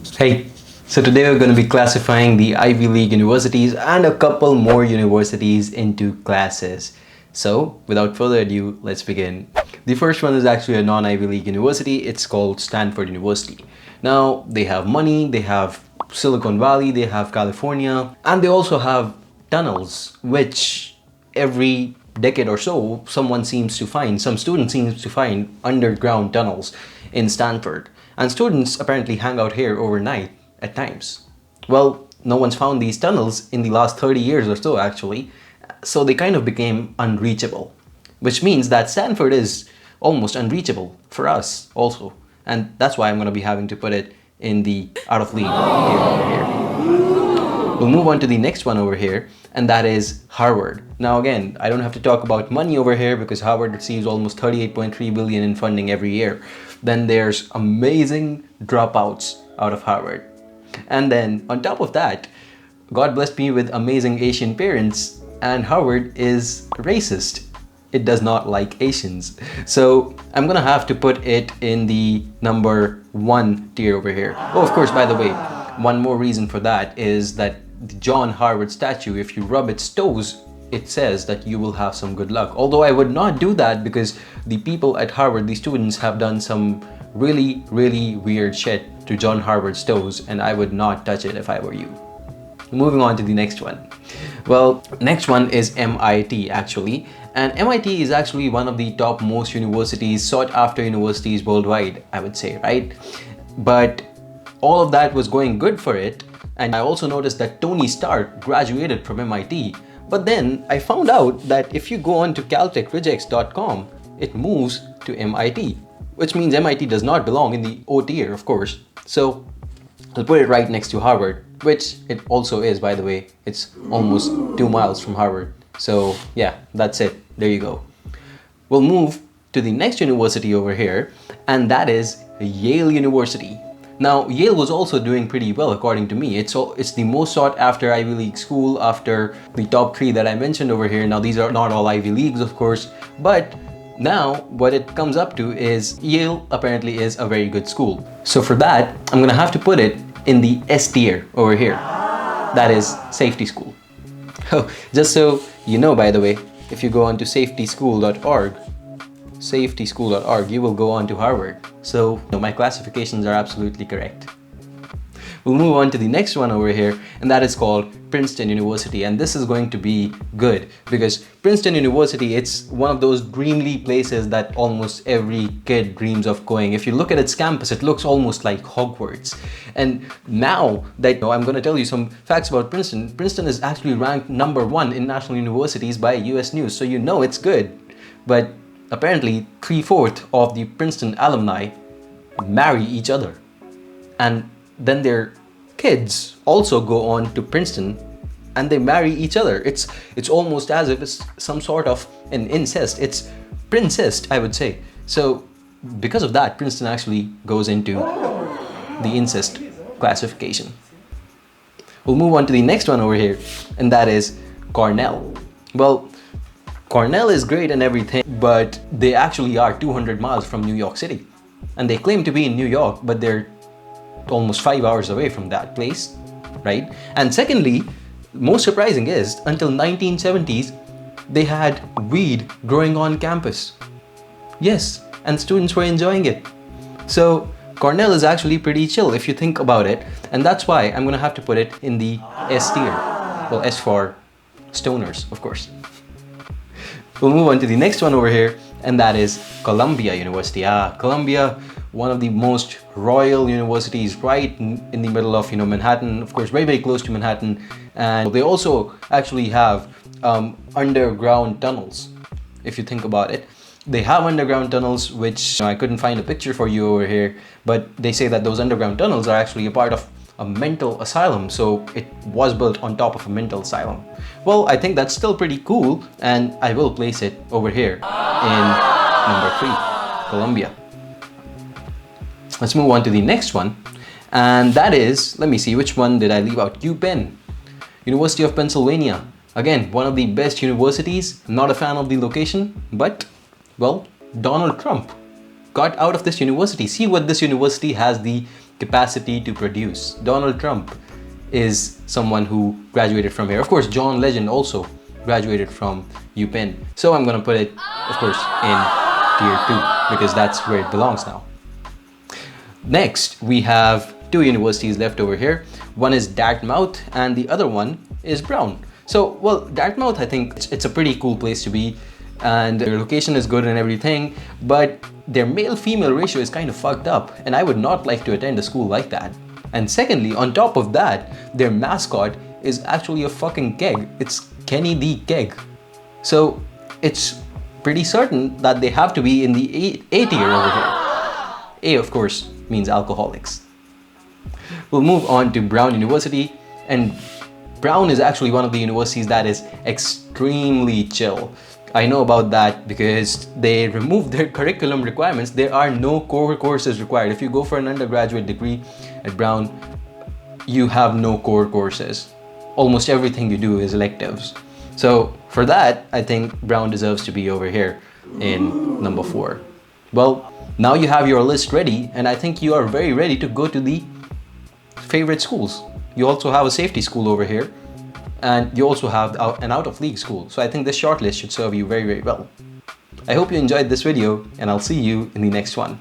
Hey, so today we're going to be classifying the Ivy League universities and a couple more universities into classes. So, without further ado, let's begin. The first one is actually a non-Ivy League university. It's called Stanford University. Now, they have money, they have Silicon Valley, they have California, and they also have tunnels, which every decade or so, some student seems to find underground tunnels in Stanford. And students apparently hang out here overnight at times. Well, no one's found these tunnels in the last 30 years or so, actually, so they kind of became unreachable, which means that Stanford is almost unreachable for us also. And that's why I'm going to be having to put it in the out of league tier over here. We'll move on to the next one over here, and that is Harvard. Now again, I don't have to talk about money over here because Harvard receives almost 38.3 billion in funding every year. Then there's amazing dropouts out of Harvard. And then on top of that, God blessed me with amazing Asian parents, and Harvard is racist. It does not like Asians. So I'm gonna have to put it in the number 1 tier over here. Oh, of course, by the way, one more reason for that is that the John Harvard statue, if you rub its toes, it says that you will have some good luck. Although I would not do that because the people at Harvard, the students, have done some really weird shit to John Harvard's toes, and I would not touch it if I were you. Moving on to the next one. Well, next one is MIT actually. And MIT is actually one of the top most universities, sought after universities worldwide, I would say, right? But all of that was going good for it. And I also noticed that Tony Stark graduated from MIT. But then I found out that if you go on to caltechrejects.com, it moves to MIT, which means MIT does not belong in the O tier, of course. So I'll put it right next to Harvard, which it also is, by the way. It's almost 2 miles from Harvard. So yeah, that's it. There you go. We'll move to the next university over here, and that is Yale University. Now, Yale was also doing pretty well according to me. It's the most sought after Ivy League school after the top 3 that I mentioned over here. Now, these are not all Ivy Leagues, of course, but now what it comes up to is Yale apparently is a very good school. So for that, I'm gonna have to put it in the S tier over here. That is safety school. Oh, just so you know, by the way, if you go on to safetyschool.org, you will go on to Harvard. So my classifications are absolutely correct. We'll move on to the next one over here, and that is called Princeton University. And this is going to be good because Princeton University, it's one of those dreamy places that almost every kid dreams of going. If you look at its campus, it looks almost like Hogwarts. And now that I'm going to tell you some facts about Princeton, Princeton is actually ranked number 1 in national universities by US News. So you know it's good. But apparently 3/4 of the Princeton alumni marry each other. And then their kids also go on to Princeton and they marry each other. It's almost as if it's some sort of an incest. It's princest, I would say. So because of that, Princeton actually goes into the incest classification. We'll move on to the next one over here, and that is Cornell. Well, Cornell is great and everything, but they actually are 200 miles from New York City. And they claim to be in New York, but they're almost 5 hours away from that place, right? And secondly, most surprising is, until 1970s, they had weed growing on campus. Yes, and students were enjoying it. So Cornell is actually pretty chill if you think about it, and that's why I'm gonna have to put it in the S tier. Well, S for stoners, of course. We'll move on to the next one over here, and that is Columbia University. Columbia, one of the most royal universities right in the middle of Manhattan, of course, very close to Manhattan. And they also actually have underground tunnels, if you think about it. They have underground tunnels, which I couldn't find a picture for you over here, but they say that those underground tunnels are actually a part of a mental asylum, so it was built on top of a mental asylum. Well, I think that's still pretty cool, and I will place it over here in number 3, Columbia. Let's move on to the next one, and that is, let me see, which one did I leave out? UPenn, University of Pennsylvania. Again, one of the best universities. Not a fan of the location, but, well, Donald Trump got out of this university. See what this university has the capacity to produce. Donald Trump is someone who graduated from here. Of course, John Legend also graduated from UPenn. So I'm gonna put it, of course, in tier 2 because that's where it belongs now. Next, we have two universities left over here. One is Dartmouth and the other one is Brown. So, well, Dartmouth, I think it's a pretty cool place to be and their location is good and everything, but their male-female ratio is kind of fucked up and I would not like to attend a school like that. And secondly, on top of that, their mascot is actually a fucking keg. It's Kenny the Keg. So it's pretty certain that they have to be in the A tier over here. A, of course, means alcoholics. We'll move on to Brown University, and Brown is actually one of the universities that is extremely chill. I know about that because they removed their curriculum requirements. There are no core courses required. If you go for an undergraduate degree at Brown, you have no core courses. Almost everything you do is electives. So for that, I think Brown deserves to be over here in number 4. Well, now you have your list ready, and I think you are very ready to go to the favorite schools. You also have a safety school over here, and you also have an out-of-league school. So I think this short list should serve you very, very well. I hope you enjoyed this video, and I'll see you in the next one.